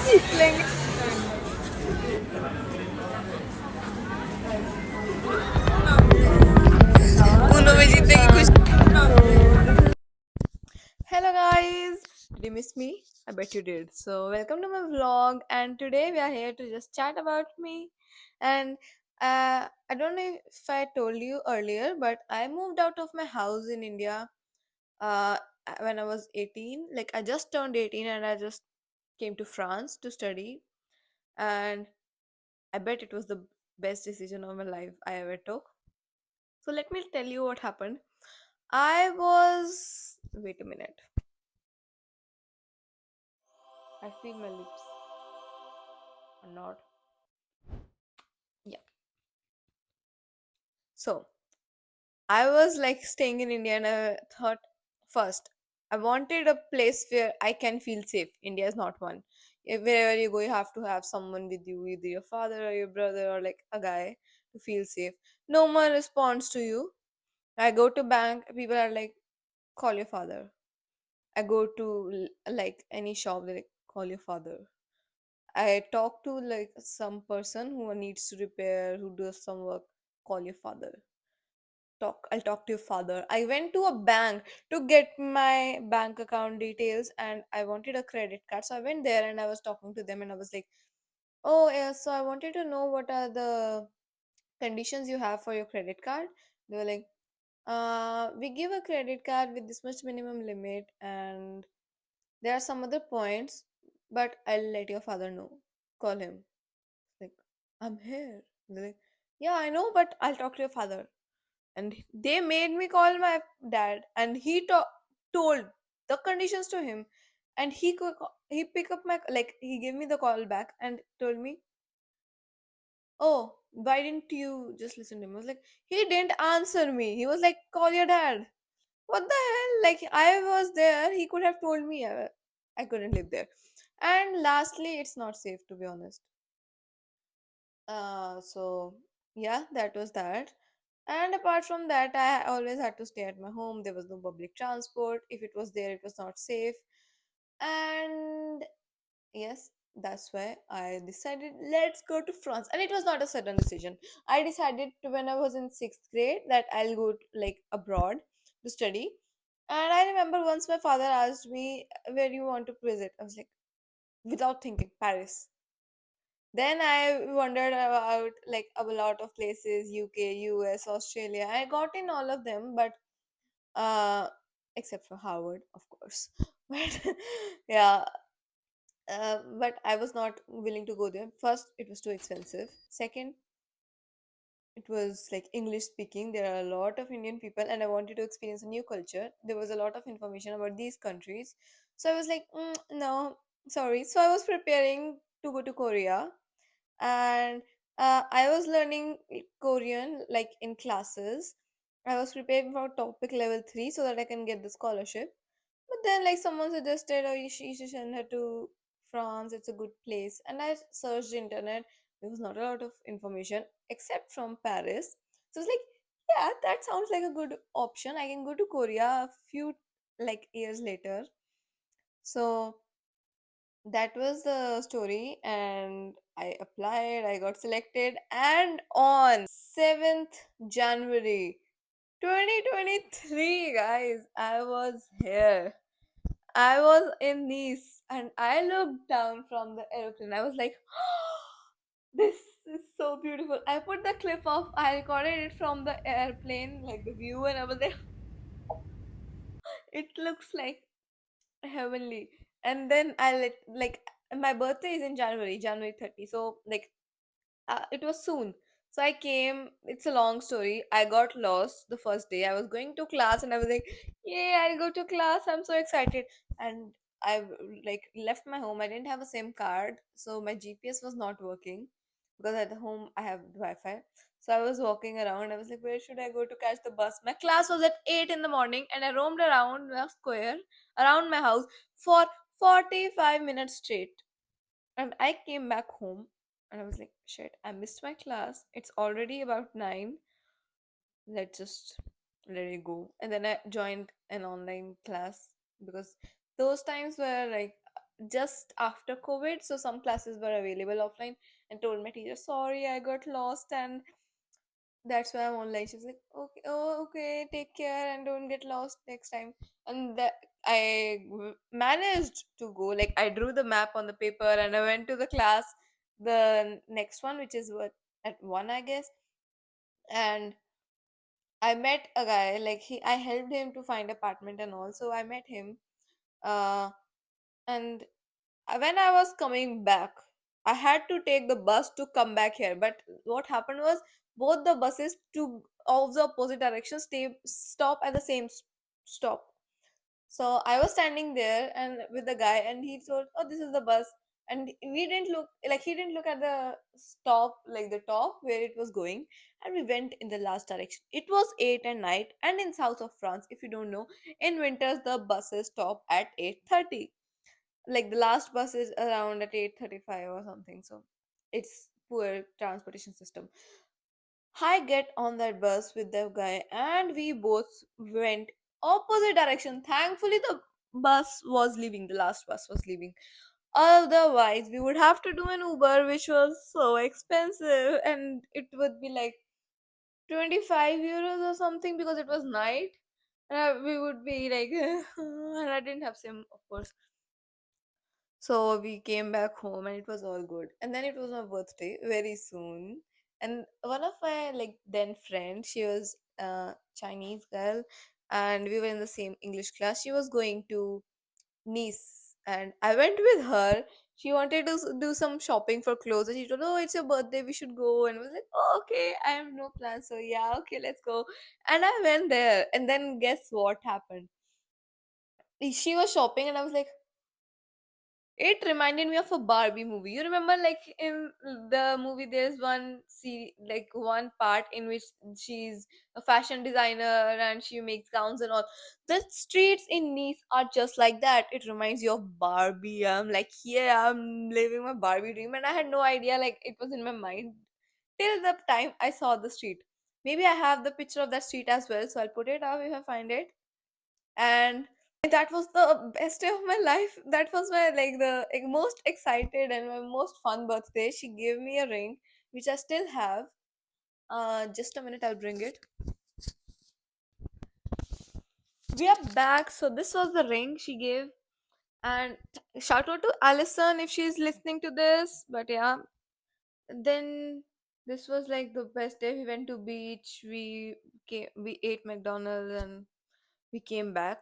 Like, Uno में जीतने की खुशी. Hello guys, did you miss me? I bet you did. So welcome to my vlog, and today we are here to just chat about me. And I don't know if I told you earlier, but I moved out of my house in India uh, when I was 18. Like I just turned 18, and I just came to France to study. And I bet it was the best decision of my life I ever took. So let me tell you what happened. I was. Wait a minute. I feel my lips are not. Yeah. So I was like staying in India and I thought first, I wanted a place where I can feel safe. India is not one. Wherever you go, you have to have someone with you, either your father or your brother or like a guy to feel safe. No one responds to you. I go to bank, people are like, call your father. I go to like any shop, they like, call your father. I talk to like some person who needs to repair, who does some work, call your father. I'll talk to your father. I went to a bank to get my bank account details and I wanted a credit card. So I went there and I was talking to them and I was like, oh yeah, so I wanted to know what are the conditions you have for your credit card. They were like, we give a credit card with this much minimum limit and there are some other points, but I'll let your father know. Call him. Like, I'm here. They're like, yeah, I know, but I'll talk to your father. And they made me call my dad, and told the conditions to him, and he pick up my like he gave me the call back and told me, oh, why didn't you just listen to him? I was like, he didn't answer me. He was like, call your dad. What the hell? Like I was there, he could have told me. I couldn't live there. And lastly, it's not safe to be honest. So yeah, that was that. And apart from that, I always had to stay at my home. There was no public transport. If it was there, it was not safe. And yes, that's why I decided let's go to France. And it was not a sudden decision. I decided when I was in sixth grade that I'll go like abroad to study. And I remember once my father asked me, where do you want to visit? I was like, without thinking, Paris. Then I wondered about like a lot of places, UK, US, Australia. I got in all of them, but uh, except for Harvard, of course. But yeah, but I was not willing to go there. First, it was too expensive. Second, it was like English speaking. There are a lot of Indian people, and I wanted to experience a new culture. There was a lot of information about these countries, so I was like, no, sorry. So I was preparing to go to Korea and I was learning Korean like in classes. I was preparing for topic level 3 so that I can get the scholarship. But then like someone suggested, oh, you should send her to France. It's a good place. And I searched the internet. There was not a lot of information except from Paris. So I was like, yeah, that sounds like a good option. I can go to Korea a few like years later. So that was the story and I applied, I got selected, and on 7th January 2023, guys, I was here. I was in Nice and I looked down from the airplane. I was like, this is so beautiful. I put the clip of, I recorded it from the airplane, like the view, and I was like, it looks like heavenly. And then I let like my birthday is in January 30. So like it was soon. So I came. It's a long story. I got lost the first day. I was going to class and I was like, "Yay! I'll go to class. I'm so excited!" And I like left my home. I didn't have a SIM card, so my GPS was not working because at home I have Wi-Fi. So I was walking around. I was like, "Where should I go to catch the bus?" My class was at 8 in the morning, and I roamed around the square around my house for 45 minutes straight. And I came back home and I was like, shit, I missed my class. It's already about 9. Let's just let it go. And then I joined an online class because those times were like just after COVID, so some classes were available offline, and told my teacher, sorry, I got lost, and that's why I'm online. She was like, okay, oh, okay, take care and don't get lost next time. And that managed to go. Like, I drew the map on the paper and I went to the class, the next one, which is what, at one, I guess. And I met a guy, like, I helped him to find apartment and all. So I met him. And when I was coming back, I had to take the bus to come back here. But what happened was both the buses to of the opposite direction stop at the same stop. So I was standing there and with the guy, and he told, "Oh, this is the bus." And we didn't look, like, he didn't look at the stop, like the top where it was going, and we went in the last direction. It was 8 at night, and in south of France, if you don't know, in winters the buses stop at 8:30. Like, the last bus is around at 8:35 or something, so it's poor transportation system. I get on that bus with the guy and we both went opposite direction. Thankfully the bus was leaving, the last bus was leaving, otherwise we would have to do an Uber, which was so expensive, and it would be like 25 euros or something because it was night. We would be like and I didn't have sim, of course. So we came back home and it was all good. And then it was my birthday very soon. And one of my, like, then friend, she was a Chinese girl, and we were in the same English class. She was going to Nice and I went with her. She wanted to do some shopping for clothes, and she told, "Oh, it's your birthday, we should go." And I was like, "Oh, okay, I have no plans, so yeah, okay, let's go." And I went there, and then guess what happened? She was shopping, and I was like, it reminded me of a Barbie movie. You remember, like, in the movie, there's like one part in which she's a fashion designer and she makes gowns and all. The streets in Nice are just like that. It reminds you of Barbie. I'm like, yeah, I'm living my Barbie dream, and I had no idea, like, it was in my mind till the time I saw the street. Maybe I have the picture of that street as well, so I'll put it up if I find it. And that was the best day of my life. That was my, like, the, like, most excited and my most fun birthday. She gave me a ring which I still have. Just a minute, I'll bring it. We are back. So this was the ring she gave, and shout out to Alison if she's listening to this. But yeah, then this was like the best day. We went to beach. We ate McDonald's and we came back.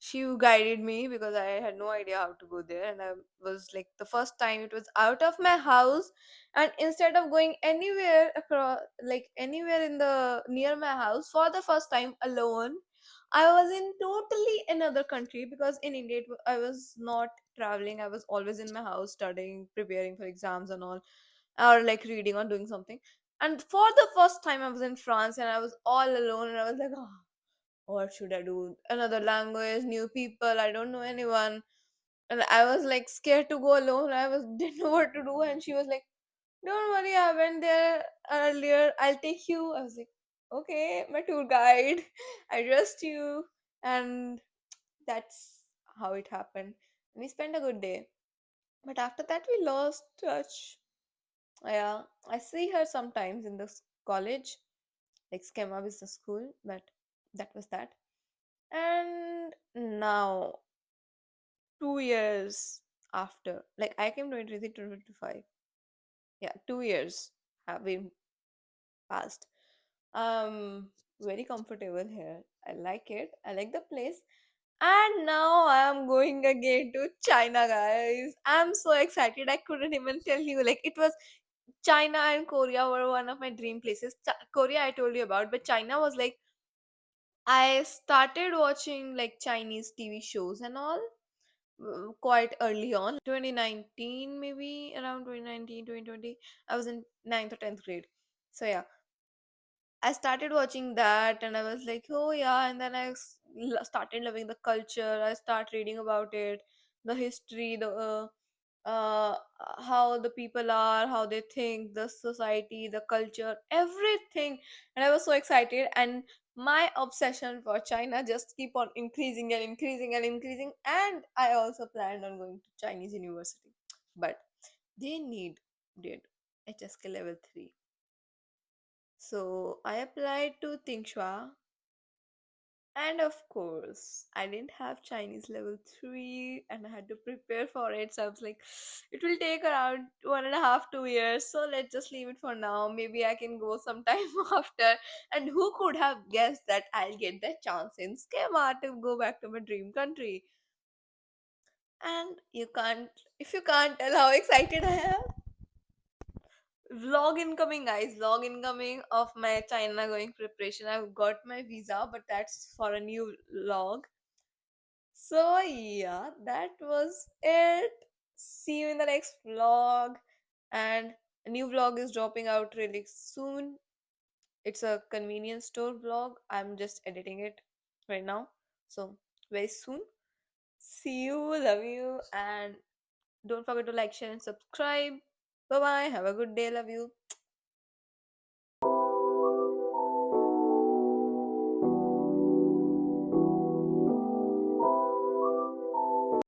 She guided me because I had no idea how to go there, and I was like, the first time it was out of my house, and instead of going anywhere across, like, anywhere in the near my house for the first time alone, I was in totally another country. Because in India I was not traveling, I was always in my house studying, preparing for exams and all, or like reading or doing something. And for the first time I was in France and I was all alone, and I was like, oh, what should I do? Another language, new people, I don't know anyone. And I was like scared to go alone. I was didn't know what to do. And she was like, don't worry, I went there earlier. I'll take you. I was like, okay, my tour guide. I trust you. And that's how it happened. We spent a good day. But after that we lost touch. Yeah. I see her sometimes in the college, like Schema Business School, but that was that. And now, 2 years after, like, I came 2023 to 2025. Yeah, 2 years have been passed. Very comfortable here. I like it. I like the place. And now I'm going again to China, guys. I'm so excited. I couldn't even tell you. Like, it was China and Korea were one of my dream places. Korea, I told you about, but China was like, I started watching like Chinese TV shows and all quite early on, 2019, maybe around 2019, 2020. I was in ninth or 10th grade. So yeah, I started watching that and I was like, oh yeah. And then started loving the culture. I start reading about it, the history, uh, how the people are, how they think, the society, the culture, everything. And I was so excited. And My obsession for China just keep on increasing and increasing and increasing, and I also planned on going to Chinese university, but they did HSK level 3. So I applied to Tingxua, and of course, I didn't have Chinese level 3 and I had to prepare for it. So I was like, it will take around 1.5, 2 years. So let's just leave it for now. Maybe I can go sometime after. And who could have guessed that I'll get that chance in Schema to go back to my dream country? And if you can't tell how excited I am, vlog incoming, guys. Vlog incoming of my China going preparation. I've got my visa, but that's for a new vlog. So, yeah, that was it. See you in the next vlog. And a new vlog is dropping out really soon. It's a convenience store vlog. I'm just editing it right now. So, very soon. See you. Love you. And don't forget to like, share, and subscribe. Bye bye. Have a good day. Love you.